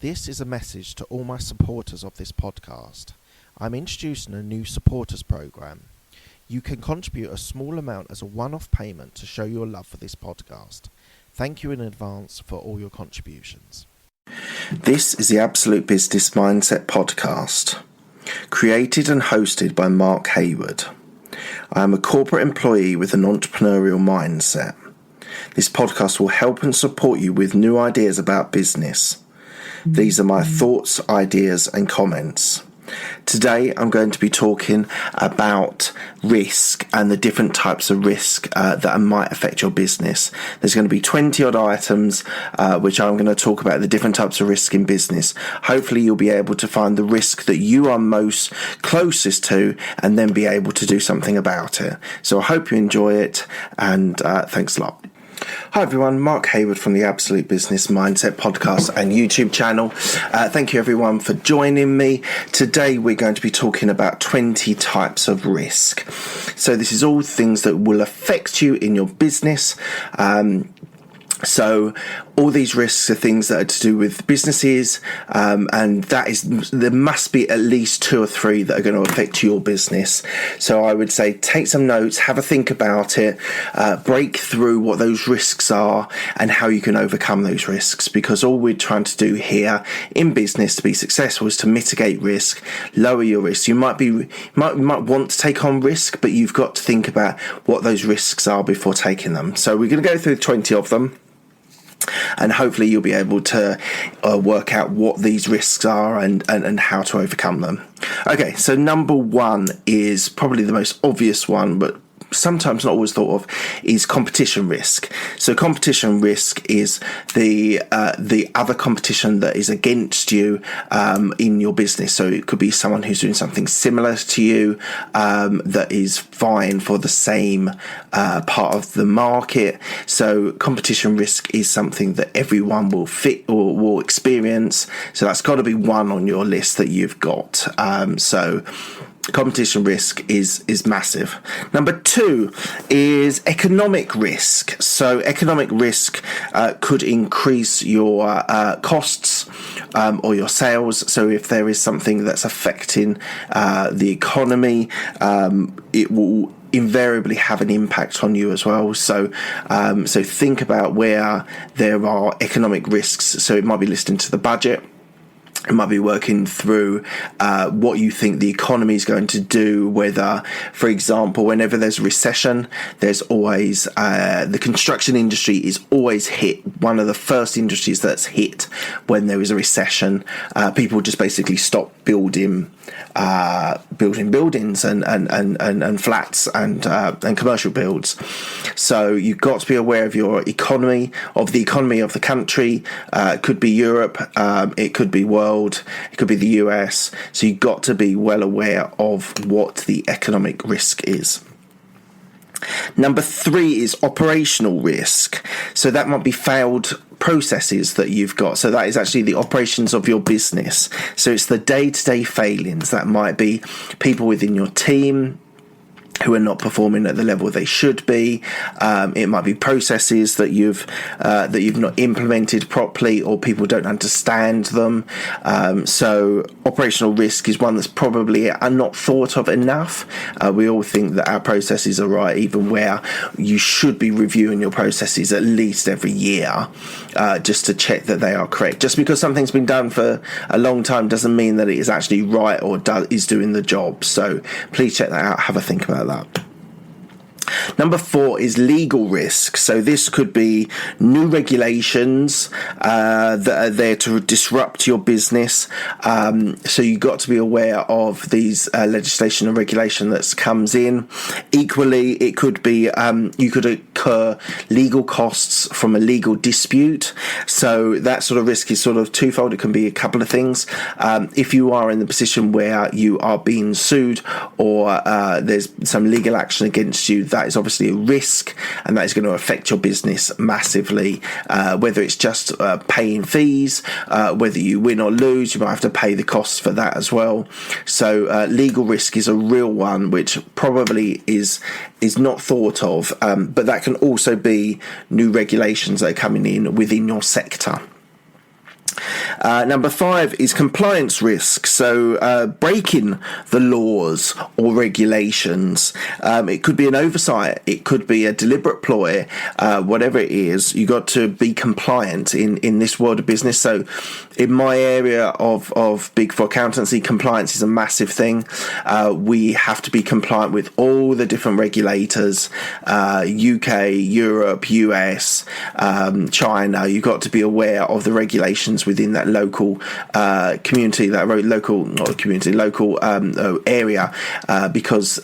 This is a message to all my supporters of this podcast. I'm introducing a new supporters program. You can contribute a small amount as a one-off payment to show your love for this podcast. Thank you in advance for all your contributions. This is the Absolute Business Mindset podcast, created and hosted by Mark Hayward. I am a corporate employee with an entrepreneurial mindset. This podcast will help and support you with new ideas about business. These are my thoughts, ideas and comments. Today I'm going to be talking about risk and the different types of risk that might affect your business. There's going to be 20 odd items which I'm going to talk about the different types of risk in business. Hopefully you'll be able to find the risk that you are most closest to and then be able to do something about it. So I hope you enjoy it, and thanks a lot. Hi everyone, Mark Hayward from the Absolute Business Mindset podcast and YouTube channel. Thank you everyone for joining me. Today we're going to be talking about 20 types of risk. So this is all things that will affect you in your business. So all these risks are things that are to do with businesses, and there must be at least 2 or 3 that are going to affect your business. So I would say take some notes, have a think about it, break through what those risks are and how you can overcome those risks, because all we're trying to do here in business to be successful is to mitigate risk, lower your risk. You might want to take on risk, but you've got to think about what those risks are before taking them. So we're going to go through 20 of them, and hopefully you'll be able to work out what these risks are and how to overcome them. Okay, so number 1 is probably the most obvious one, but sometimes not always thought of, is competition risk. So competition risk is the other competition that is against you in your business. So it could be someone who's doing something similar to you that is vying for the same part of the market. So competition risk is something that everyone will fit or will experience. So that's got to be 1 on your list that you've got. So competition risk is massive. Number 2 is economic risk. So economic risk could increase your costs or your sales. So if there is something that's affecting the economy, it will invariably have an impact on you as well. So think about where there are economic risks. So it might be listening to the budget. It might be working through what you think the economy is going to do, whether, for example, whenever there's a recession, there's always the construction industry is always hit. One of the first industries that's hit when there is a recession. People just basically stop building buildings and flats and commercial builds. So you've got to be aware of your economy, of the economy of the country. It could be Europe, it could be world, it could be the US. So you've got to be well aware of what the economic risk is. Number 3 is operational risk. So that might be failed processes that you've got. So that is actually the operations of your business. So it's the day-to-day failings. That might be people within your team who are not performing at the level they should be. It might be processes that you've not implemented properly, or people don't understand them. So operational risk is one that's probably not thought of enough. We all think that our processes are right, even where you should be reviewing your processes at least every year, just to check that they are correct. Just because something's been done for a long time doesn't mean that it is actually right or is doing the job. So please check that out. Have a think about that. Number 4 is legal risk. So this could be new regulations that are there to disrupt your business. So you've got to be aware of these legislation and regulation that comes in. Equally, it could be you could incur legal costs from a legal dispute. So that sort of risk is sort of twofold. It can be a couple of things. If you are in the position where you are being sued, or there's some legal action against you, that is obviously a risk, and that is going to affect your business massively, whether it's just paying fees, whether you win or lose, you might have to pay the costs for that as well. So legal risk is a real one, which probably is not thought of, but that can also be new regulations that are coming in within your sector. Number 5 is compliance risk. So breaking the laws or regulations. It could be an oversight. It could be a deliberate ploy. Whatever it is, you got to be compliant in this world of business. So in my area of Big Four accountancy, compliance is a massive thing. We have to be compliant with all the different regulators, UK, Europe, US, China. You've got to be aware of the regulations within that local community, local area, because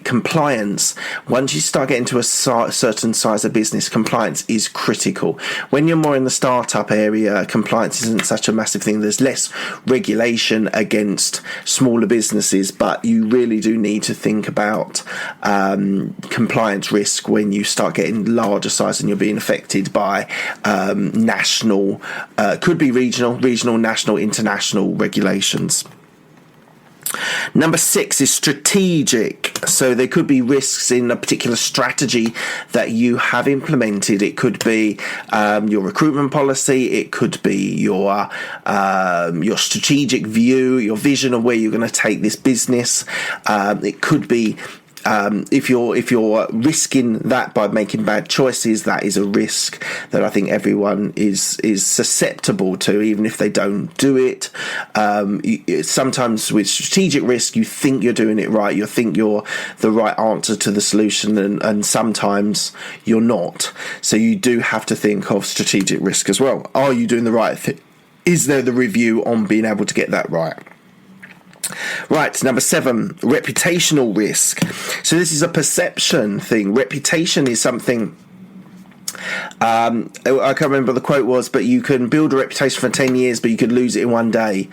compliance, once you start getting to a certain size of business, compliance is critical. When you're more in the startup area, compliance isn't such a massive thing. There's less regulation against smaller businesses, but you really do need to think about compliance risk when you start getting larger size and you're being affected by national, could be regional, national, international regulations. Number 6 is strategic. So there could be risks in a particular strategy that you have implemented. It could be your recruitment policy. It could be your strategic view, your vision of where you're going to take this business. It could be if you're risking that by making bad choices, that is a risk that I think everyone is susceptible to, even if they don't do it. Sometimes with strategic risk, you think you're doing it right, you think you're the right answer to the solution, and sometimes you're not. So you do have to think of strategic risk as well. Are you doing the right thing? Is there the review on being able to get that right? Right, number 7, reputational risk. So this is a perception thing. Reputation is something, I can't remember what the quote was, but you can build a reputation for 10 years, but you could lose it in one day.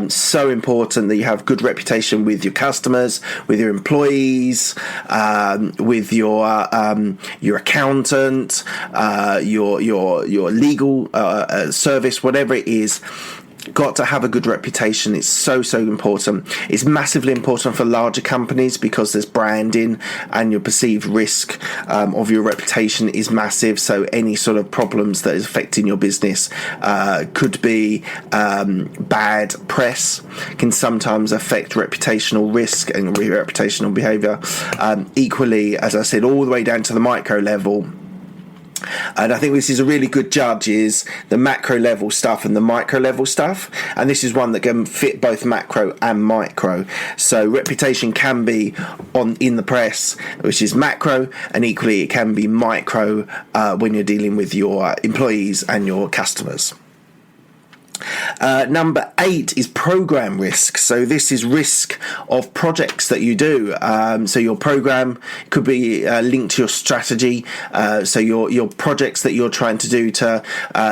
So important that you have good reputation with your customers, with your employees, with your accountant, your legal service, whatever it is. Got to have a good reputation. It's so important. It's massively important for larger companies because there's branding, and your perceived risk of your reputation is massive. So any sort of problems that is affecting your business could be bad press, can sometimes affect reputational risk and reputational behavior. Equally, as I said, all the way down to the micro level. And I think this is a really good judge, is the macro level stuff and the micro level stuff, and this is one that can fit both macro and micro. So reputation can be in the press, which is macro, and equally it can be micro when you're dealing with your employees and your customers. Number 8 is program risk. So this is risk of projects that you do. So your program could be linked to your strategy. So your projects that you're trying to do to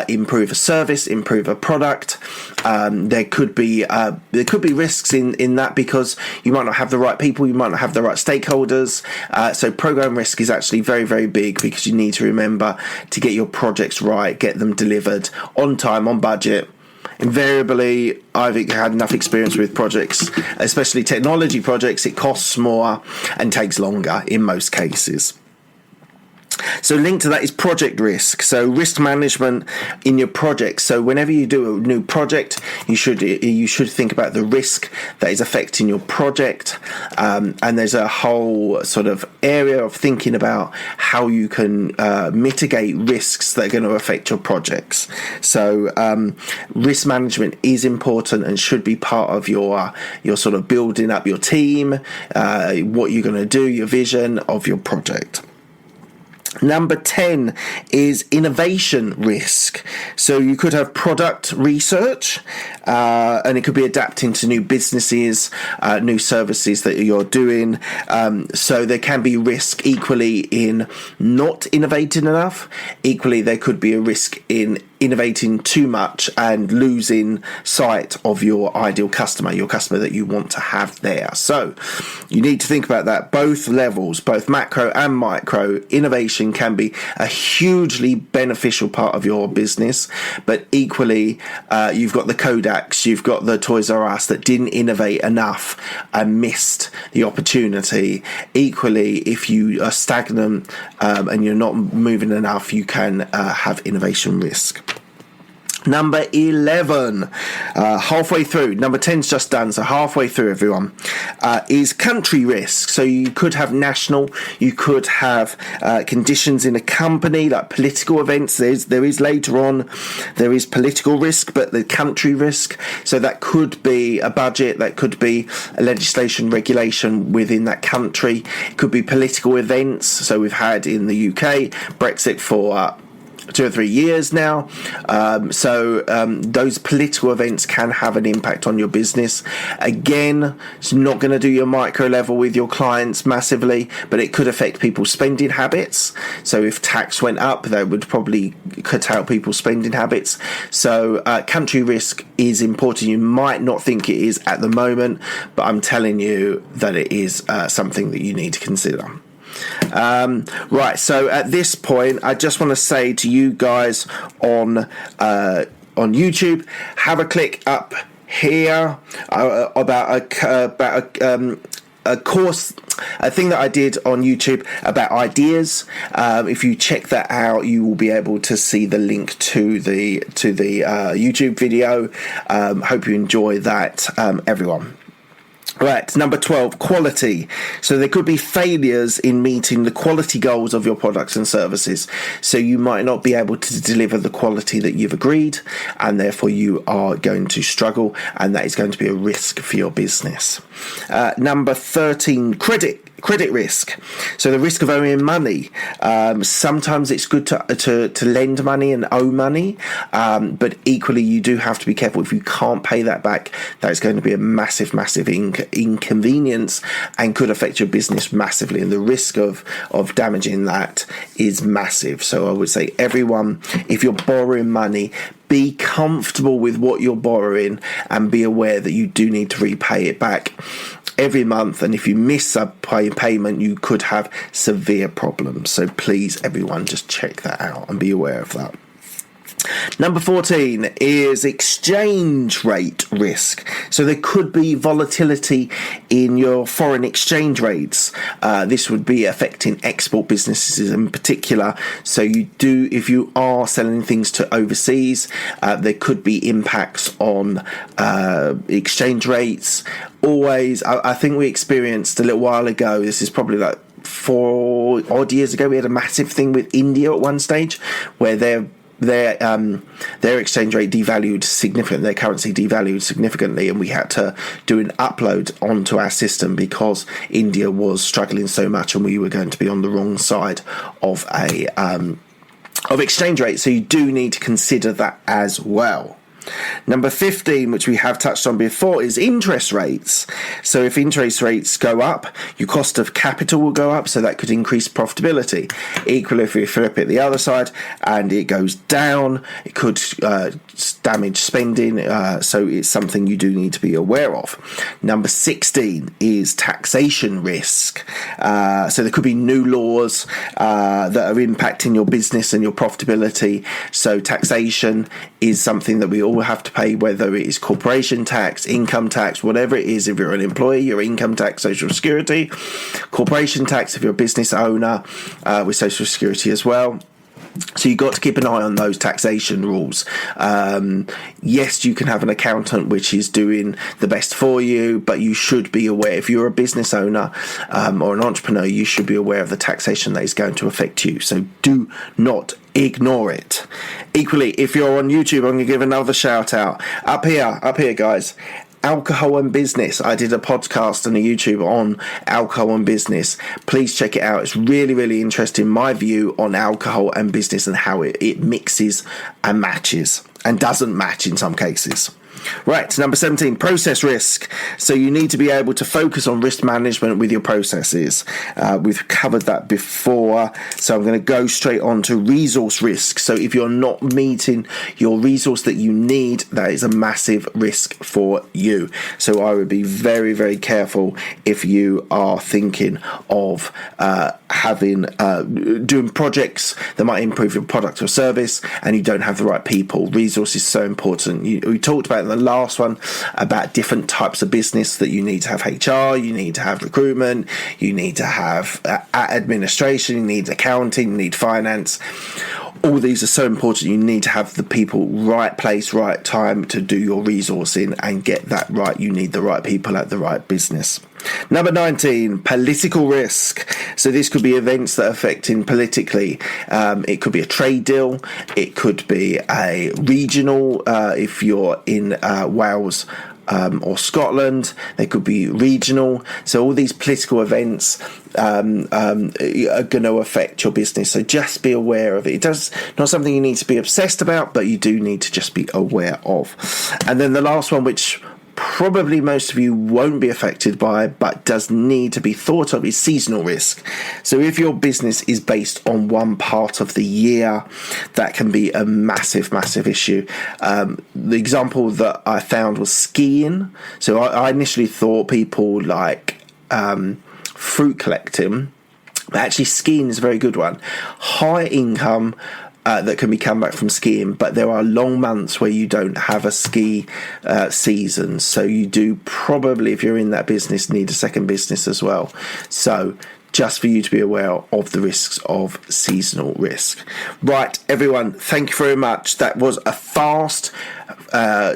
improve a service, improve a product. There could be risks in that, because you might not have the right people, you might not have the right stakeholders. So program risk is actually very, very big, because you need to remember to get your projects right, get them delivered on time, on budget. Invariably, I've had enough experience with projects, especially technology projects. It costs more and takes longer in most cases. So linked to that is project risk. So risk management in your project. So whenever you do a new project, you should think about the risk that is affecting your project. And there's a whole sort of area of thinking about how you can mitigate risks that are going to affect your projects. So risk management is important and should be part of your sort of building up your team, what you're going to do, your vision of your project. Number 10 is innovation risk. So you could have product research, and it could be adapting to new businesses, new services that you're doing. So there can be risk equally in not innovating enough. Equally, there could be a risk in innovating too much and losing sight of your ideal customer, your customer that you want to have there. So you need to think about that. Both levels, both macro and micro, innovation can be a hugely beneficial part of your business, but equally you've got the Kodaks, you've got the Toys R Us that didn't innovate enough and missed the opportunity. Equally, if you are stagnant and you're not moving enough, you can have innovation risk. Number 11, halfway through. Number 10's just done, so halfway through, everyone, is country risk. So you could have national, you could have conditions in a company, like political events. There is later on, there is political risk, but the country risk. So that could be a budget, that could be a legislation, regulation within that country. It could be political events. So we've had in the UK Brexit for 2 or 3 years now, so those political events can have an impact on your business. Again, it's not going to do your micro level with your clients massively, but it could affect people's spending habits. So if tax went up, that would probably curtail people's spending habits. So country risk is important. You might not think it is at the moment, but I'm telling you that it is something that you need to consider. Right, so at this point, I just want to say to you guys on YouTube, have a click up here about a course, a thing that I did on YouTube about ideas. If you check that out, you will be able to see the link to the YouTube video. Hope you enjoy that, everyone. Right, number 12, quality. So there could be failures in meeting the quality goals of your products and services. So you might not be able to deliver the quality that you've agreed, and therefore you are going to struggle, and that is going to be a risk for your business. Number 13, credit risk. So the risk of owing money. Sometimes it's good to lend money and owe money, but equally you do have to be careful. If you can't pay that back, that is going to be a massive inconvenience and could affect your business massively, and the risk of damaging that is massive. So I would say, everyone, if you're borrowing money, be comfortable with what you're borrowing and be aware that you do need to repay it back every month, and if you miss a payment, you could have severe problems. So please, everyone, just check that out and be aware of that. Number 14 is exchange rate risk. So there could be volatility in your foreign exchange rates. This would be affecting export businesses in particular. So if you are selling things to overseas, there could be impacts on exchange rates. Always, I think we experienced a little while ago, this is probably like 4 odd years ago, we had a massive thing with India at one stage where their exchange rate devalued significantly, their currency devalued significantly, and we had to do an upload onto our system because India was struggling so much and we were going to be on the wrong side of of exchange rate. So you do need to consider that as well. Number 15, which we have touched on before, is interest rates. So if interest rates go up, your cost of capital will go up, so that could increase profitability. Equally, if we flip it the other side and it goes down, it could damage spending, so it's something you do need to be aware of. Number 16 is taxation risk. So there could be new laws that are impacting your business and your profitability. So taxation is something that we all have to pay, whether it is corporation tax, income tax, whatever it is. If you're an employee, your income tax, social security, corporation tax if you're a business owner, with social security as well. So you've got to keep an eye on those taxation rules. Yes, you can have an accountant which is doing the best for you, but you should be aware, if you're a business owner or an entrepreneur, you should be aware of the taxation that is going to affect you. So do not ignore it. Equally, if you're on YouTube, I'm going to give another shout out. Up here, guys. Alcohol and business. I did a podcast and a YouTube on alcohol and business. Please check it out. It's really, really interesting. My view on alcohol and business and how it mixes and matches and doesn't match in some cases. Right, number 17, process risk. So you need to be able to focus on risk management with your processes. We've covered that before, so I'm going to go straight on to resource risk. So if you're not meeting your resource that you need, that is a massive risk for you. So I would be very, very careful if you are thinking of doing projects that might improve your product or service and you don't have the right people. Resource is so important. We talked about in the last one about different types of business that you need to have HR, you need to have recruitment, you need to have administration, you need accounting, you need finance. all these are so important. You need to have the people, right place, right time to do your resourcing and get that right. You need the right people at the right business. Number 19, political risk. So this could be events that are affecting politically. It could be a trade deal. It could be a regional, if you're in Wales or Scotland. They could be regional. So all these political events are going to affect your business. So just be aware of it. It's not something you need to be obsessed about, but you do need to just be aware of. And then the last one, which probably most of you won't be affected by, but does need to be thought of, is seasonal risk. So if your business is based on one part of the year, that can be a massive issue. The example that I found was skiing. So I initially thought people like fruit collecting, but actually skiing is a very good one. High income, that can be come back from skiing, but there are long months where you don't have a ski season, so you do probably, if you're in that business, need a second business as well. So just for you to be aware of the risks of seasonal risk. Right, everyone, thank you very much. That was a fast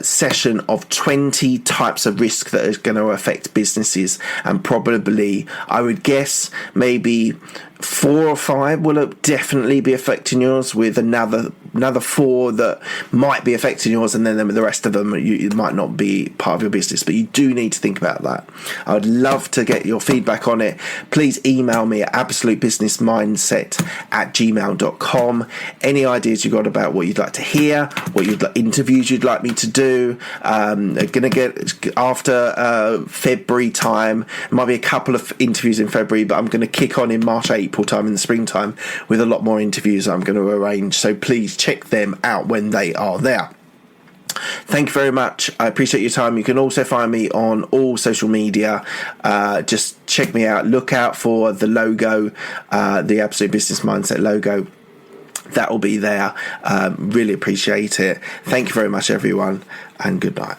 session of 20 types of risk that is going to affect businesses, and probably, I would guess, maybe 4 or 5 will definitely be affecting yours, with another 4 that might be affecting yours, and then the rest of them it might not be part of your business, but you do need to think about that. I would love to get your feedback on it. Please email me at absolutebusinessmindset@gmail.com. Any ideas you got about what you'd like to hear, interviews you'd like me to do. Going to get after February time. There might be a couple of interviews in February, but I'm going to kick on in March, April time, in the springtime, with a lot more interviews I'm going to arrange. So please check them out when they are there. Thank you very much. I appreciate your time. You can also find me on all social media. Just check me out. Look out for the logo, the Absolute Business Mindset logo. That will be there. Really appreciate it. Thank you very much, everyone, and good night.